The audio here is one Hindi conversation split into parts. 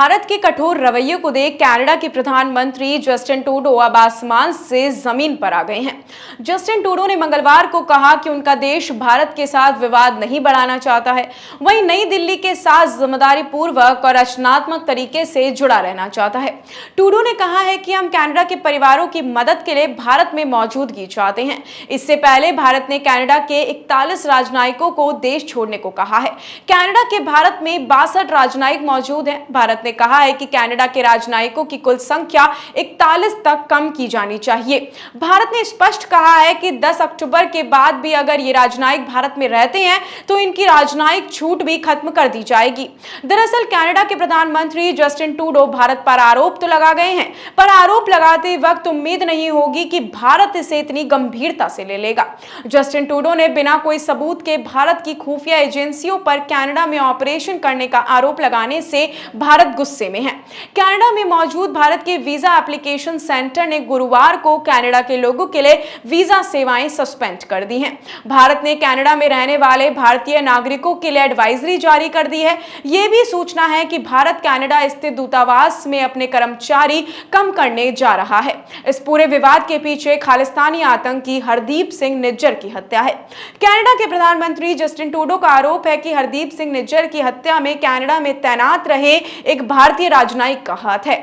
भारत के कठोर रवैये को देख कनाडा के प्रधानमंत्री जस्टिन ट्रूडो अब आसमान से जमीन पर आ गए हैं। जस्टिन ट्रूडो ने मंगलवार को कहा कि उनका देश भारत के साथ विवाद नहीं बढ़ाना चाहता है, वहीं नई दिल्ली के साथ जिम्मेदारी पूर्वक और रचनात्मक तरीके से जुड़ा रहना चाहता है। ट्रूडो ने कहा है कि हम कनाडा के परिवारों की मदद के लिए भारत में मौजूदगी चाहते हैं। इससे पहले भारत ने कनाडा के 41 राजनयिकों को देश छोड़ने को कहा है। कनाडा के भारत में 62 राजनयिक मौजूद हैं। भारत ने कहा है कि कनाडा के राजनयिकों की कुल संख्या 41 तक कम की जानी चाहिए। भारत ने स्पष्ट कहा है कि 10 अक्टूबर के बाद भी अगर ये राजनयिक भारत में रहते हैं तो इनकी राजनयिक छूट भी खत्म कर दी जाएगी। दरअसल कनाडा के प्रधानमंत्री जस्टिन ट्रूडो भारत पर आरोप तो लगा गए हैं, पर आरोप लगाते वक्त उम्मीद नहीं होगी कि भारत इसे इतनी गंभीरता से ले लेगा। जस्टिन ट्रूडो ने बिना कोई सबूत के भारत की खुफिया एजेंसियों पर कनाडा में ऑपरेशन करने का आरोप लगाने से भारत गुस्से में है। कनाडा में मौजूद भारत के वीजा एप्लीकेशन सेंटर ने गुरुवार को कनाडा के लोगों के लिए वीजा सेवाएं सस्पेंड कर दी हैं। भारत ने कनाडा में रहने वाले भारतीय नागरिकों के लिए एडवाइजरी जारी कर दी है। यह भी सूचना है कि भारत कनाडा स्थित दूतावास में अपने कर्मचारी कम करने जा रहा है। इस पूरे विवाद के पीछे खालिस्तानी आतंकी हरदीप सिंह निज्जर की हत्या है। कनाडा के प्रधानमंत्री जस्टिन ट्रूडो का आरोप है कि हरदीप सिंह निज्जर की हत्या में कनाडा में तैनात रहे एक भारतीय राजनयिक का हाथ है।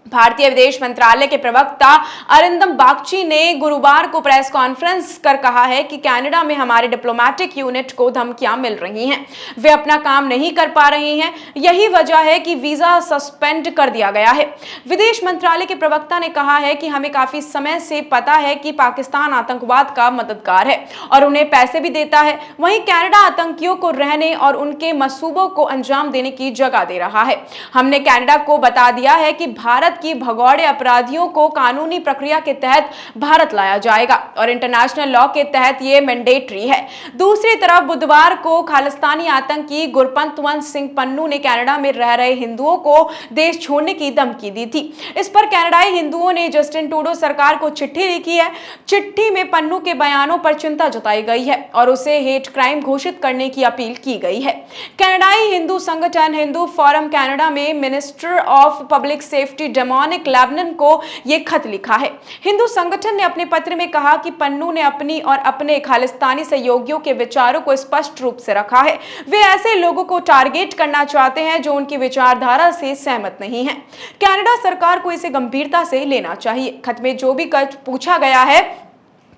भारतीय विदेश मंत्रालय के प्रवक्ता अरिंदम बागची ने गुरुवार को प्रेस कॉन्फ्रेंस कर कहा है कि कनाडा में हमारे डिप्लोमेटिक यूनिट को धमकियां मिल रही हैं, वे अपना काम नहीं कर पा रही हैं, यही वजह है कि वीजा सस्पेंड कर दिया गया है। विदेश मंत्रालय के प्रवक्ता ने कहा है कि हमें काफी समय से पता है कि पाकिस्तान आतंकवाद का मददगार है और उन्हें पैसे भी देता है, वहीं कनाडा आतंकियों को रहने और उनके मंसूबों को अंजाम देने की जगह दे रहा है। हमने कनाडा को बता दिया है कि भारत की भगौड़े अपराधियों को कानूनी प्रक्रिया के तहत भारत लाया जाएगा और इंटरनेशनल लॉ के तहत यह मैंडेटरी है। दूसरी तरफ बुधवार को खालिस्तानी आतंकी गुरपंतवंत सिंह पन्नू ने कनाडा में रह रहे हिंदुओं को देश छोड़ने की धमकी दी थी। इस पर कनाडाई हिंदुओं ने जस्टिन ट्रूडो सरकार को चिट्ठी लिखी है। चिट्ठी में पन्नू के बयानों पर चिंता जताई गई है और उसे हेट क्राइम घोषित करने की अपील की गई है। कनाडाई हिंदू संगठन हिंदू फोरम कनाडा में minister of public safety demonic Lebanon को यह खत लिखा है। हिंदू संगठन ने अपने पत्र में कहा कि पन्नू ने अपनी और अपने खालिस्तानी सहयोगियों के विचारों को स्पष्ट रूप से रखा है। वे ऐसे लोगों को टारगेट करना चाहते हैं जो उनकी विचारधारा से सहमत नहीं है। कनाडा सरकार को इसे गंभीरता से लेना चाहिए। खत में जो भी पूछा गया है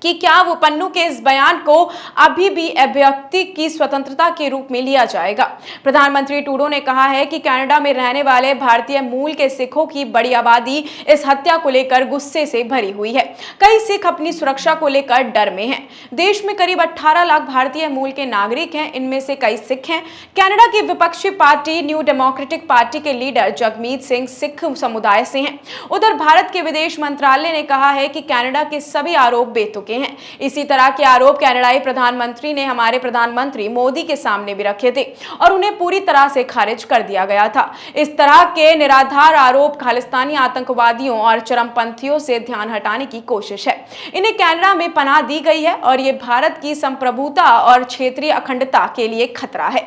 कि क्या वो पन्नू के इस बयान को अभी भी अभिव्यक्ति की स्वतंत्रता के रूप में लिया जाएगा। प्रधानमंत्री ट्रूडो ने कहा है कि कनाडा में रहने वाले भारतीय मूल के सिखों की बड़ी आबादी इस हत्या को लेकर गुस्से से भरी हुई है। कई सिख अपनी सुरक्षा को लेकर डर में हैं। देश में करीब 18 लाख भारतीय मूल के नागरिक हैं, इनमें से कई सिख हैं। कनाडा की विपक्षी पार्टी न्यू डेमोक्रेटिक पार्टी के लीडर जगमीत सिंह सिख समुदाय से हैं। उधर भारत के विदेश मंत्रालय ने कहा है कि कनाडा के सभी आरोप बेतुके हैं। इसी तरह के आरोप कनाडाई प्रधानमंत्री ने हमारे प्रधानमंत्री मोदी के सामने भी रखे थे और उन्हें पूरी तरह से खारिज कर दिया गया था। इस तरह के निराधार आरोप खालिस्तानी आतंकवादियों और चरमपंथियों से ध्यान हटाने की कोशिश है। इन्हें कनाडा में पनाह दी गई है और ये भारत की संप्रभुता और क्षेत्रीय अखंडता के लिए खतरा है।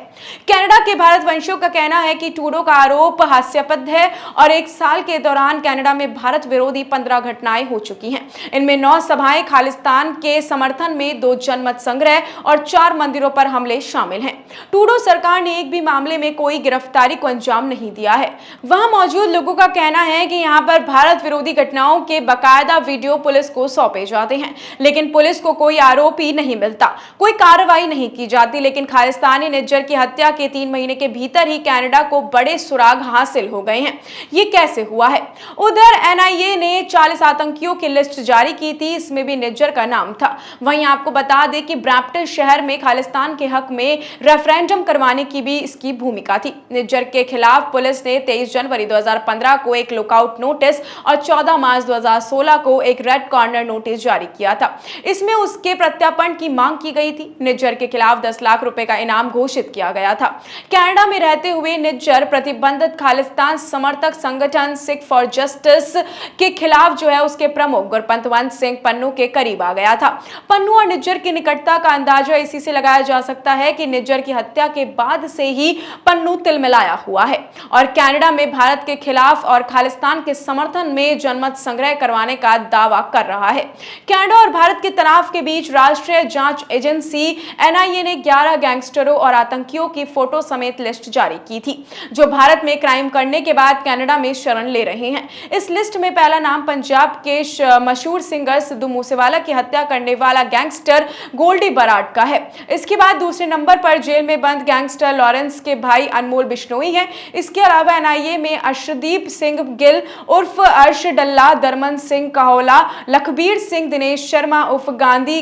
कनाडा के भारतवंशियों का कहना है कि ट्रूडो का आरोप हास्यास्पद है और एक साल के दौरान कनाडा में भारत विरोधी 15 घटनाएं हो चुकी हैं। इनमें 9 सभाएं खालिस्तान के समर्थन में, 2 जनमत संग्रह और 4 मंदिरों पर हमले शामिल हैं। ट्रूडो सरकार ने एक भी मामले में कोई गिरफ्तारी को अंजाम नहीं दिया है। वहां मौजूद लोगों का कहना है कि यहां पर भारत विरोधी घटनाओं के बाकायदा वीडियो पुलिस को सौंपे जाते हैं, लेकिन पुलिस को कोई आरोपी नहीं मिलता, कोई कार्रवाई नहीं की जाती। लेकिन खालिस्तानी निज्जर की हत्या के 3 महीने के भीतर ही कनाडा को बड़े सुराग हासिल हो गए हैं। ये कैसे हुआ है? उधर एनआईए ने 40 आतंकियों की लिस्ट जारी की थी, इसमें भी निज्जर का नाम था। वहीं आपको बता दें कि ब्रैम्पटन शहर में खालिस्तान के हक में रेफरेंडम करवाने की भी इसकी भूमिका थी। निज्जर के खिलाफ पुलिस ने 23 जनवरी 2015 को एक लुकआउट नोटिस और 14 मार्च 2016 को एक रेड कॉर्नर नोटिस जारी किया था। इसमें उसके प्रत्यार्पण की मांग की गई थी। निज्जर के खिलाफ 10 लाख रुपए का इनाम घोषित किया गया था। कनाडा में रहते हुए निज्जर प्रतिबंधित खालिस्तान समर्थक संगठन सिख फॉर जस्टिस के खिलाफ जो है उसके प्रमुख गुरपंतवंत सिंह पन्नू के करीब आ गया था। पन्नू और निज्जर की निकटता का अंदाजा इसी से लगाया जा सकता है कि निज्जर की हत्या के बाद से ही पन्नू तिलमिलाया हुआ है और कनाडा में भारत के खिलाफ और खालिस्तान के समर्थन में जनमत संग्रह करवाने का दावा कर रहा है। कनाडा और भारत के तनाव के बीच राष्ट्रीय जांच एजेंसी एनआईए ने 11 गैंगस्टरों और आतंकियों की फोटो समेत लिस्ट जारी की थी, जो भारत में क्राइम करने के बाद कनाडा में शरण ले रहे हैं। इस लिस्ट में पहला नाम पंजाब के मशहूर सिंगर सिद्धू मूसेवाला की हत्या करने वाला गैंगस्टर गोल्डी बराड़ का है। इसके बाद दूसरे नंबर पर जेल में बंद गैंगस्टर लॉरेंस के भाई अनमोल बिश्नोई हैं। इसके अलावा एनआईए में अर्शदीप सिंह गिल उर्फ अर्श डल्ला, दरमन सिंह काहोला, लखबीर सिंह, दिनेश शर्मा उर्फ गांधी,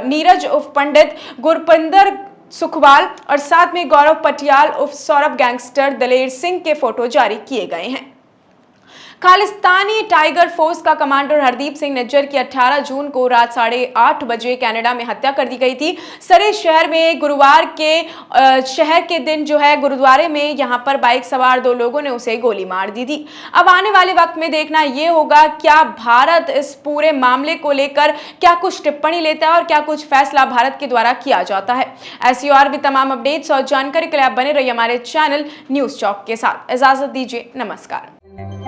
नीरज उर्फ पंडित, गुरपिंदर सुखवाल और साथ में गौरव पटियाल उर्फ सौरभ गैंगस्टर दलेर सिंह के फोटो जारी किए गए हैं। खालिस्तानी टाइगर फोर्स का कमांडर हरदीप सिंह निज्जर की 18 जून को रात 8:30 बजे कनाडा में हत्या कर दी गई थी। सरे शहर में शहर के दिन जो है गुरुद्वारे में यहां पर बाइक सवार 2 लोगों ने उसे गोली मार दी थी। अब आने वाले वक्त में देखना यह होगा क्या भारत इस पूरे मामले को लेकर क्या कुछ टिप्पणी लेता है और क्या कुछ फैसला भारत के द्वारा किया जाता है। ऐसी और भी तमाम अपडेट्स और जानकारी के लिए आप बने रहिए हमारे चैनल न्यूज चौक के साथ। इजाजत दीजिए, नमस्कार।